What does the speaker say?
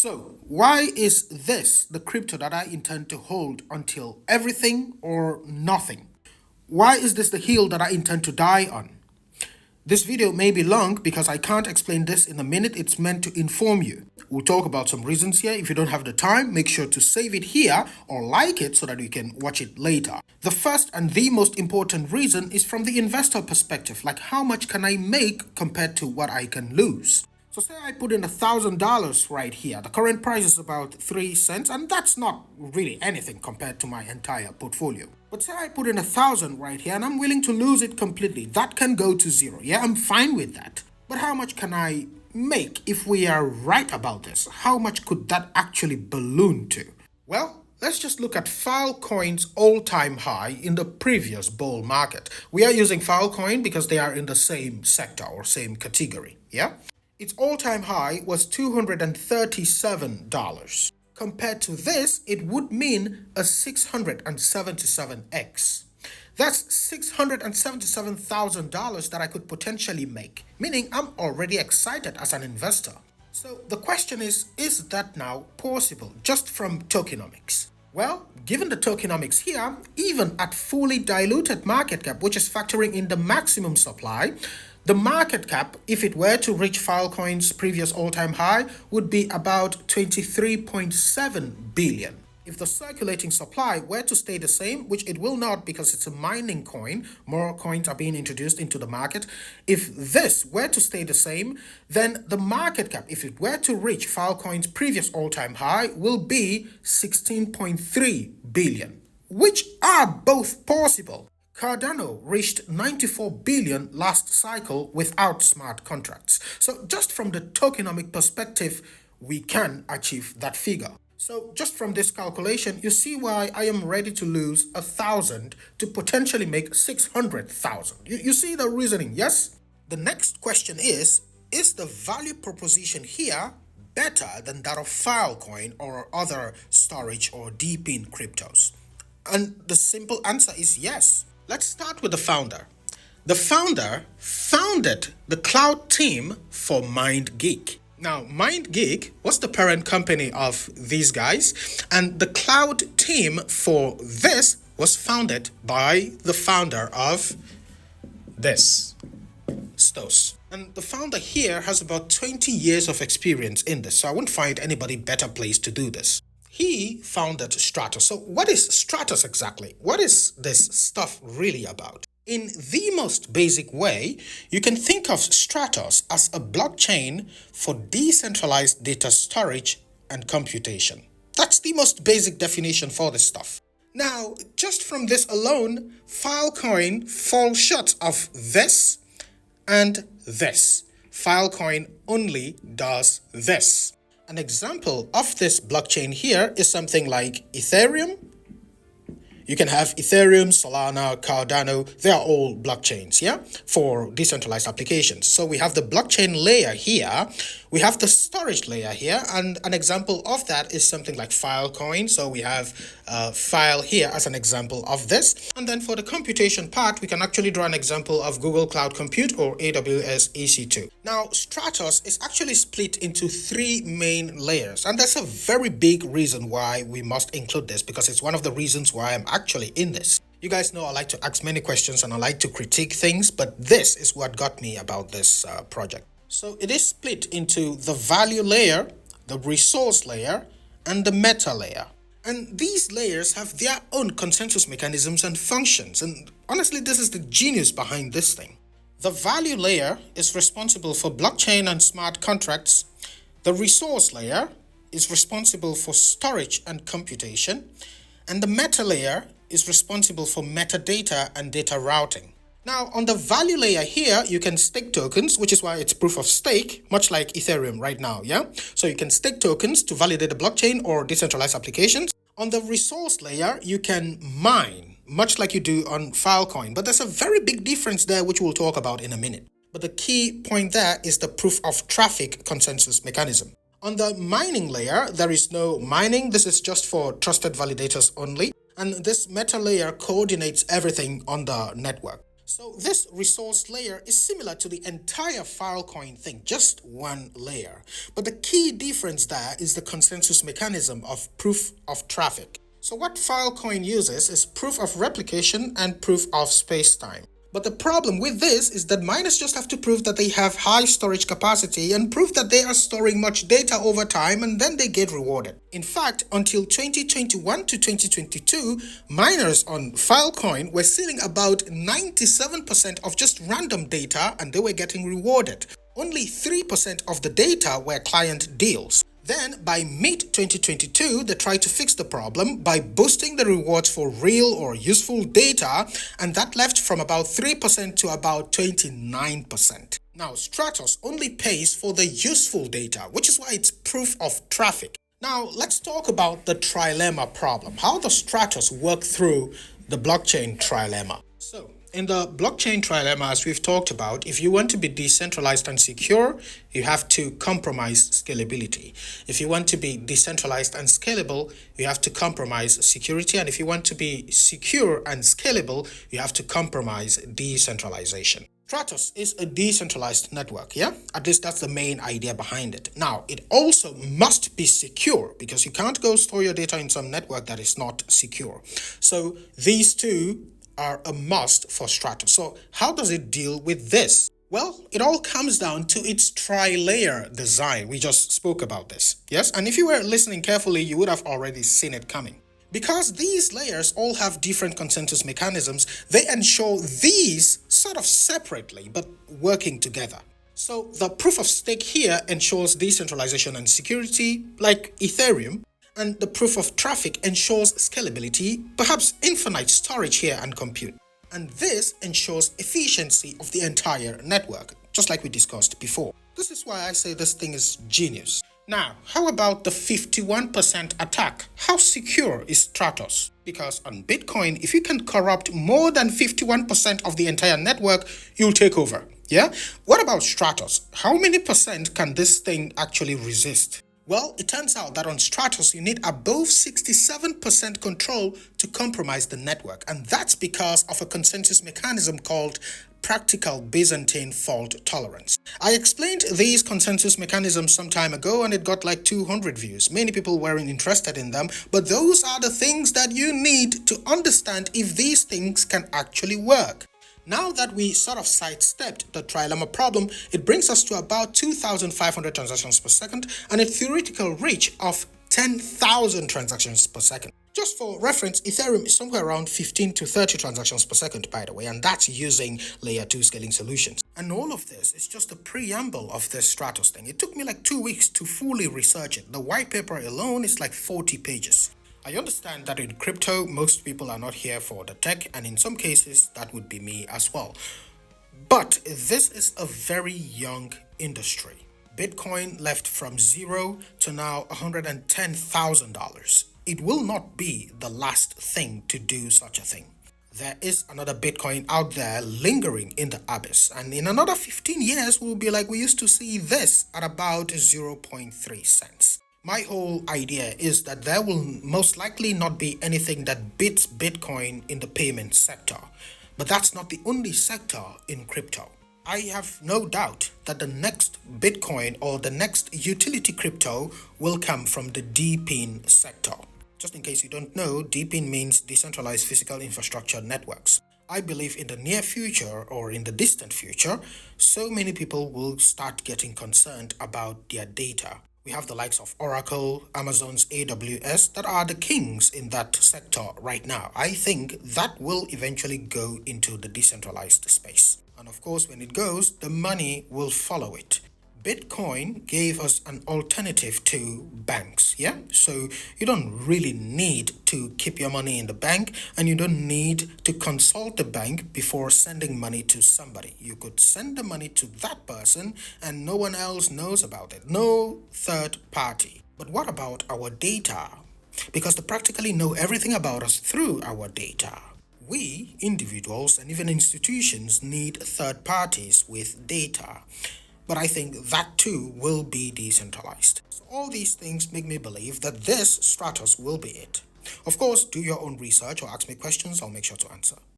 So, why is this the crypto that I intend to hold until everything or nothing? Why is this the hill that I intend to die on? This video may be long because I can't explain this in a minute. It's meant to inform you. We'll talk about some reasons here. If you don't have the time, make sure to save it here or like it so that you can watch it later. The first and the most important reason is from the investor perspective, like how much can I make compared to what I can lose. So say I put in $1,000 right here. The current price is about 3 cents, and that's not really anything compared to my entire portfolio. But say I put in 1,000 right here and I'm willing to lose it completely. That can go to zero. Yeah, I'm fine with that. But how much can I make if we are right about this? How much could that actually balloon to? Well, let's just look at Filecoin's all-time high in the previous bull market. We are using Filecoin because they are in the same sector or same category. Yeah? Its all-time high was $237. Compared to this, it would mean a 677x. That's $677,000 that I could potentially make, meaning I'm already excited as an investor. So the question is that now possible just from tokenomics? Well, given the tokenomics here, even at fully diluted market cap, which is factoring in the maximum supply, the market cap, if it were to reach Filecoin's previous all-time high, would be about 23.7 billion. If the circulating supply were to stay the same, which it will not because it's a mining coin, more coins are being introduced into the market. If this were to stay the same, then the market cap, if it were to reach Filecoin's previous all-time high, will be 16.3 billion, which are both possible. Cardano reached 94 billion last cycle without smart contracts. So just from the tokenomic perspective, we can achieve that figure. So just from this calculation, you see why I am ready to lose 1,000 to potentially make 600,000. You see the reasoning, yes? The next question is the value proposition here better than that of Filecoin or other storage or deep-in cryptos? And the simple answer is yes. Let's start with the founder. The founder founded the cloud team for MindGeek. Now, MindGeek was the parent company of these guys, and the cloud team for this was founded by the founder of this, Stratos. And the founder here has about 20 years of experience in this, so I wouldn't find anybody better placed to do this. He founded Stratos. So what is Stratos exactly? What is this stuff really about? In the most basic way, you can think of Stratos as a blockchain for decentralized data storage and computation. That's the most basic definition for this stuff. Now, just from this alone, Filecoin falls short of this and this. Filecoin only does this. An example of this blockchain here is something like Ethereum. You can have Ethereum, Solana, Cardano. They are all blockchains, yeah, for decentralized applications. So we have the blockchain layer here. We have the storage layer here. And an example of that is something like Filecoin. So we have File here as an example of this. And then for the computation part, we can actually draw an example of Google Cloud Compute or AWS EC2. Now, Stratos is actually split into 3 main layers. And that's a very big reason why we must include this, because it's one of the reasons why I'm actually in this. You guys know I like to ask many questions and I like to critique things, but this is what got me about this project. So it is split into the value layer, the resource layer, and the meta layer. And these layers have their own consensus mechanisms and functions. And honestly, this is the genius behind this thing. The value layer is responsible for blockchain and smart contracts. The resource layer is responsible for storage and computation. And the meta layer is responsible for metadata and data routing. Now, on the value layer here, you can stake tokens, which is why it's proof of stake, much like Ethereum right now, yeah? So you can stake tokens to validate the blockchain or decentralized applications. On the resource layer, you can mine, much like you do on Filecoin. But there's a very big difference there, which we'll talk about in a minute. But the key point there is the proof of traffic consensus mechanism. On the mining layer, there is no mining. This is just for trusted validators only. And this meta layer coordinates everything on the network. So this resource layer is similar to the entire Filecoin thing, just one layer. But the key difference there is the consensus mechanism of proof of traffic. So what Filecoin uses is proof of replication and proof of spacetime. But the problem with this is that miners just have to prove that they have high storage capacity and prove that they are storing much data over time, and then they get rewarded. In fact, until 2021 to 2022, miners on Filecoin were sealing about 97% of just random data and they were getting rewarded. Only 3% of the data were client deals. Then, by mid 2022, they tried to fix the problem by boosting the rewards for real or useful data, and that left from about 3% to about 29%. Now, Stratos only pays for the useful data, which is why it's proof of traffic. Now, let's talk about the trilemma problem. How does Stratos work through the blockchain trilemma? So, in the blockchain trilemma, as we've talked about, if you want to be decentralized and secure, you have to compromise scalability. If you want to be decentralized and scalable, you have to compromise security. And if you want to be secure and scalable, you have to compromise decentralization. Stratos is a decentralized network, yeah? At least that's the main idea behind it. Now, it also must be secure because you can't go store your data in some network that is not secure. So these two are a must for Stratos. So how does it deal with this? Well, it all comes down to its tri-layer design. We just spoke about this, yes? And if you were listening carefully, you would have already seen it coming. Because these layers all have different consensus mechanisms, they ensure these sort of separately, but working together. So the proof of stake here ensures decentralization and security, like Ethereum, and the proof of traffic ensures scalability, perhaps infinite storage here and compute. And this ensures efficiency of the entire network, just like we discussed before. This is why I say this thing is genius. Now, how about the 51% attack? How secure is Stratos? Because on Bitcoin, if you can corrupt more than 51% of the entire network, you'll take over. Yeah? What about Stratos? How many percent can this thing actually resist? Well, it turns out that on Stratos, you need above 67% control to compromise the network. And that's because of a consensus mechanism called practical Byzantine fault tolerance. I explained these consensus mechanisms some time ago and it got like 200 views. Many people weren't interested in them, but those are the things that you need to understand if these things can actually work. Now that we sort of sidestepped the trilemma problem, it brings us to about 2,500 transactions per second and a theoretical reach of 10,000 transactions per second. Just for reference, Ethereum is somewhere around 15 to 30 transactions per second, by the way, and that's using layer 2 scaling solutions. And all of this is just a preamble of this Stratos thing. It took me like 2 weeks to fully research it. The white paper alone is like 40 pages. I understand that in crypto, most people are not here for the tech, and in some cases, that would be me as well. But this is a very young industry. Bitcoin left from zero to now $110,000. It will not be the last thing to do such a thing. There is another Bitcoin out there lingering in the abyss, and in another 15 years, we'll be like we used to see this at about 0.3 cents. My whole idea is that there will most likely not be anything that beats Bitcoin in the payment sector. But that's not the only sector in crypto. I have no doubt that the next Bitcoin or the next utility crypto will come from the DePIN sector. Just in case you don't know, DePIN means decentralized physical infrastructure networks. I believe in the near future or in the distant future, so many people will start getting concerned about their data. We have the likes of Oracle, Amazon's AWS that are the kings in that sector right now. I think that will eventually go into the decentralized space. And of course, when it goes, the money will follow it. Bitcoin gave us an alternative to banks, yeah? So you don't really need to keep your money in the bank and you don't need to consult the bank before sending money to somebody. You could send the money to that person and no one else knows about it. No third party. But what about our data? Because they practically know everything about us through our data. We, individuals and even institutions, need third parties with data. But I think that too will be decentralized. So all these things make me believe that this Stratos will be it. Of course, do your own research or ask me questions, I'll make sure to answer.